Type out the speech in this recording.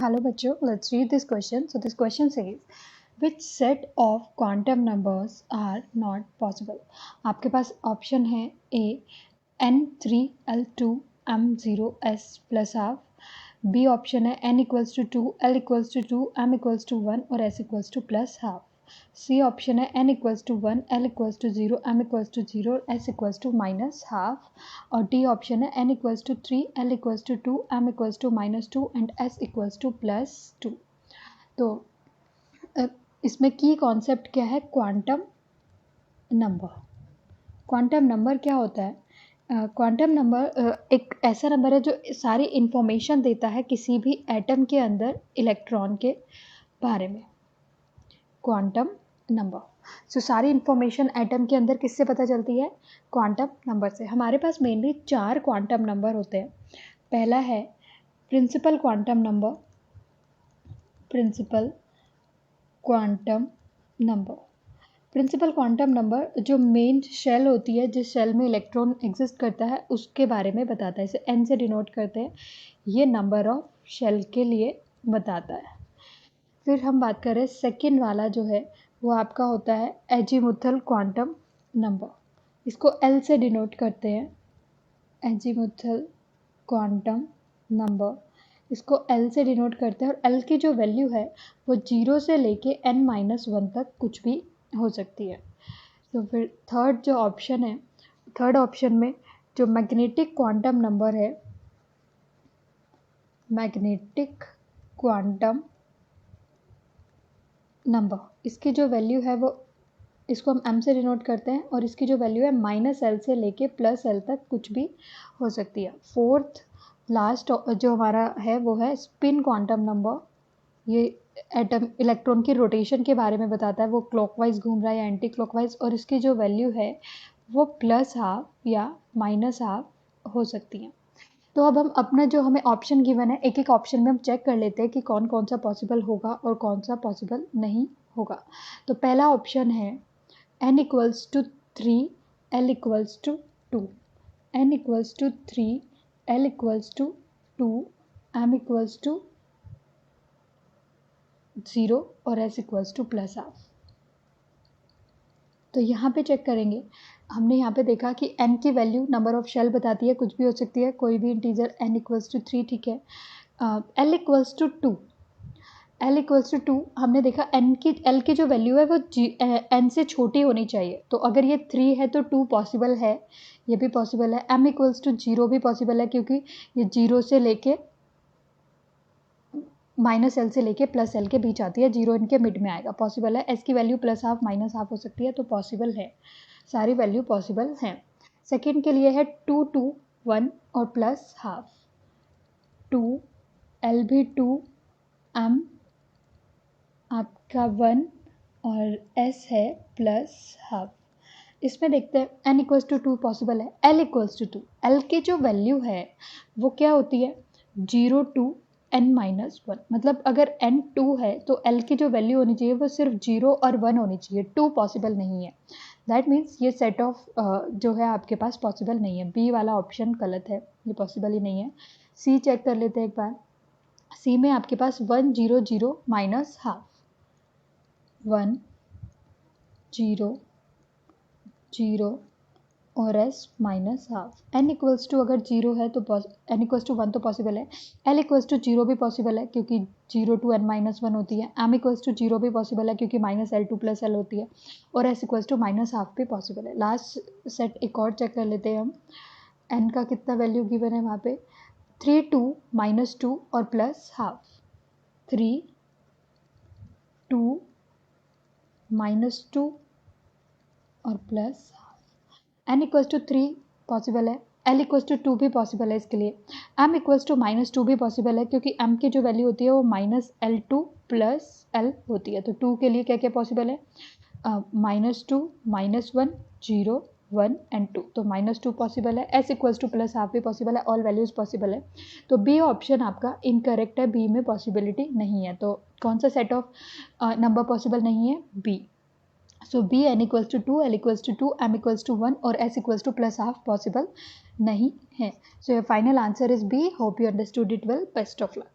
Hello बच्चों, let's read this question. So this question says, which set of quantum numbers are not possible? आपके पास option है A n3 l2 m0 s plus half, B option है n equals to 2 l equals to 2 m equals to 1 और s equals to plus half, C option है n equals to 1 l equals to 0 m equals to 0 s equals to minus half और D option है n equals to 3 l equals to 2 m equals to minus 2 and s equals to plus 2। तो इसमें की concept क्या है? Quantum number. Quantum number क्या होता है? क्वांटम नंबर एक ऐसा नंबर है जो सारी इंफॉर्मेशन देता है किसी भी एटम के अंदर इलेक्ट्रॉन के बारे में। क्वांटम नंबर सो सारी इंफॉर्मेशन एटम के अंदर किससे पता चलती है? क्वांटम नंबर से। हमारे पास मेनली 4 क्वांटम नंबर होते हैं। पहला है principal quantum number. Principal quantum number principal quantum number जो मेन शेल होती है, जिस शेल में इलेक्ट्रॉन एग्जिस्ट करता है, उसके बारे में बताता है। इसे n से डिनोट करते हैं। ये नंबर ऑफ शेल के लिए बताता है। फिर हम बात करें सेकेंड वाला जो है वो आपका होता है एजीमुथल क्वांटम नंबर। इसको L से डिनोट करते हैं। एजीमुथल क्वांटम नंबर इसको L से डिनोट करते हैं और L की जो वैल्यू है वो 0 से लेके n-1 तक कुछ भी हो सकती है। तो फिर थर्ड जो ऑप्शन है, थर्ड ऑप्शन में जो मैग्नेटिक क्वांटम नंबर है, मैग्नेटिक क्वांटम नंबर, इसकी जो वैल्यू है वो, इसको हम m से डिनोट करते हैं और इसकी जो वैल्यू है -L से लेके +L तक कुछ भी हो सकती है। फोर्थ लास्ट जो हमारा है वो है स्पिन क्वांटम नंबर। ये एटम इलेक्ट्रॉन की रोटेशन के बारे में बताता है, वो क्लॉकवाइज घूम रहा है या एंटी क्लॉकवाइज, और इसकी जो वैल्यू है वो +½ या -½ हो सकती है। तो अब हम अपना जो हमें ऑप्शन गिवन है, एक एक ऑप्शन में हम चेक कर लेते हैं कि कौन कौन सा पॉसिबल होगा और कौन सा पॉसिबल नहीं होगा। तो पहला ऑप्शन है n equals to 3 l equals to 2, n equals to 3 l equals to 2 m equals to 0 और s equals to +½ तो यहाँ पे चेक करेंगे। हमने यहाँ पे देखा कि n की वैल्यू नंबर ऑफ शेल बताती है, कुछ भी हो सकती है, कोई भी इंटीजर n इक्वल्स टू 3, ठीक है। l equals to 2, l equals to 2 हमने देखा l की जो वैल्यू है वो n से छोटी होनी चाहिए। तो अगर ये 3 है तो 2 पॉसिबल है, ये भी पॉसिबल है। m इक्वल्स टू 0 भी पॉसिबल है क्योंकि ये 0 से लेके -L से लेके +L के बीच आती है, 0 इनके मिड में आएगा, पॉसिबल है। s की वैल्यू +½ -½ हो सकती है, तो पॉसिबल है, सारी वैल्यू पॉसिबल हैं। सेकेंड के लिए है 2 2 1 और +½ 2 L भी 2 m आपका 1 और s है +½ इसमें देखते हैं n इक्वल्स टू 2 पॉसिबल है, l इक्वल्स टू 2, l की जो वैल्यू है वो क्या होती है 0 to n-1, मतलब अगर n 2 है तो l की जो वैल्यू होनी चाहिए वो सिर्फ 0 और 1 होनी चाहिए, 2 पॉसिबल नहीं है। दैट मीन्स ये सेट ऑफ जो है आपके पास पॉसिबल नहीं है। बी वाला ऑप्शन गलत है, ये पॉसिबल ही नहीं है। सी चेक कर लेते हैं एक बार। सी में आपके पास 1 0 0 -½ 1 0 0 और s -½ n इक्वल्स टू अगर 0 है तो n इक्वल्स टू 1 तो पॉसिबल है, l इक्वल्स टू 0 भी पॉसिबल है क्योंकि 0 to n-1 होती है, m इक्वल्स टू 0 भी पॉसिबल है क्योंकि -L to +L होती है, और s इक्वल्स टू -½ भी पॉसिबल है। लास्ट सेट एक और चेक कर लेते हैं हम। n का कितना वैल्यू गिवन है वहाँ पे 3 2 -2 और +½ 3 2 -2 और +½ n इक्वल्स टू 3 पॉसिबल है, l इक्वल्स टू 2 भी पॉसिबल है इसके लिए, m इक्वल्स टू -2 भी पॉसिबल है क्योंकि m की जो वैल्यू होती है वो -L to +L होती है। तो 2 के लिए क्या क्या पॉसिबल है -2 -1 0 1 एंड 2, तो -2 पॉसिबल है, s इक्वल्स टू +½ भी पॉसिबल है, ऑल वैल्यूज़ पॉसिबल है। तो बी ऑप्शन आपका इनकरेक्ट है, बी में पॉसिबिलिटी नहीं है। तो कौन सा सेट ऑफ नंबर पॉसिबल नहीं है? B. So B n equals to 2, L equals to 2, M equals to 1 और S equals to +½ possible नहीं है। So your final answer is B. Hope you understood it well. Best of luck.